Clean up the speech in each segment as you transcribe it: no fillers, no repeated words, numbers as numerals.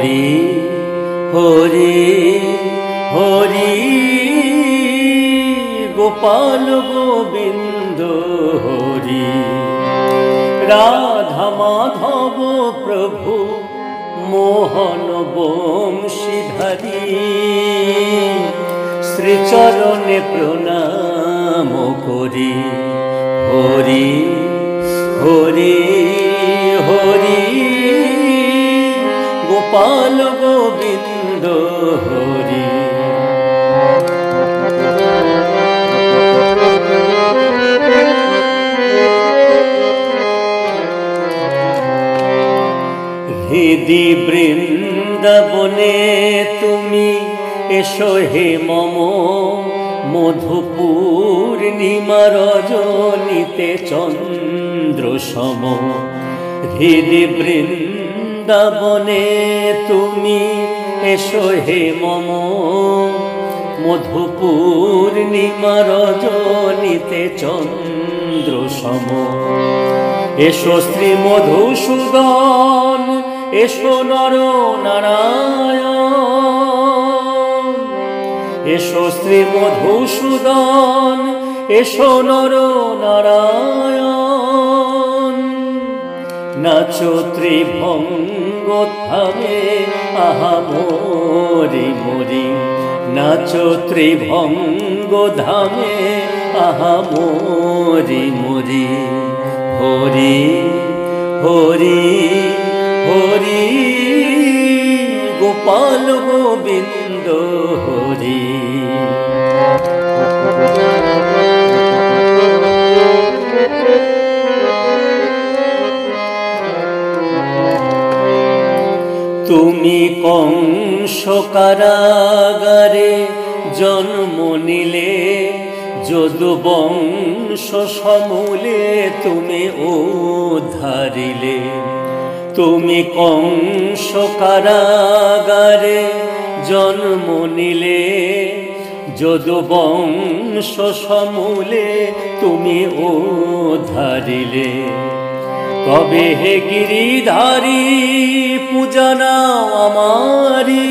হরি হরি হরি গোপাল গোবিন্দ হরি রাধা মাধব প্রভু মোহন বংশীধারী শ্রীচরণে প্রণাম করি হরি হরি হরি গোপাল গোবিন্দ হরি হৃদি বৃন্দাবনে তুমি এসো হে মম মধুপূর্ণিমা রজনীতে চন্দ্র সম হৃদি বৃন্দাবনে তুমি এসো হে মম মধুপূর্ণিমা রজনীতে চন্দ্র সম এসো শ্রী মধুসূদন এসো নর নারায়ণ এসো শ্রী মধুসূদন এসো নর নারায়ণ নাচো ত্রিভঙ্গ ধামে আহা মরি মরি নাচো ত্রিভঙ্গ ধামে আহা মরি মরি হরি হরি হরি গোপাল গোবিন্দ হরি তুমি কংস কারাগারে জন্ম নিলে যদু বংশ সমূলে তুমি উদ্ধারিলে তুমি কংস কারাগারে জন্ম নিলে যদু বংশ সমূলে তুমি উদ্ধারিলে তবে হে গিরিধারী পূজা নাও আমারি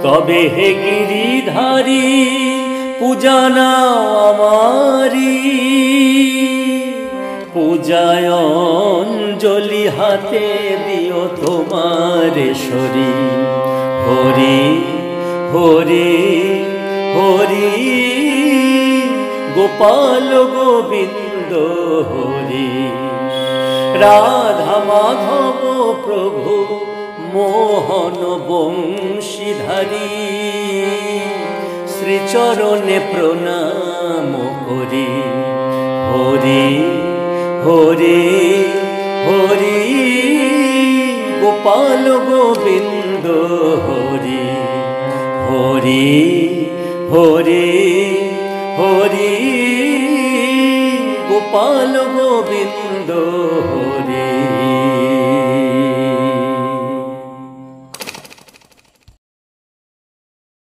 তবে হে গিরিধারী পূজা নাও আমারি পূজায় অঞ্জলি হাতে দিও তোমার শরী হরি হরি হরি গোপাল গোবিন্দ হরি রাধা মাধব প্রভু মোহন বংশীধারী শ্রীচরণে প্রণাম করি হরি হরি হরি গোপাল গোবিন্দ হরি হরি হরি হরি গোপাল গোবিন্দ হরি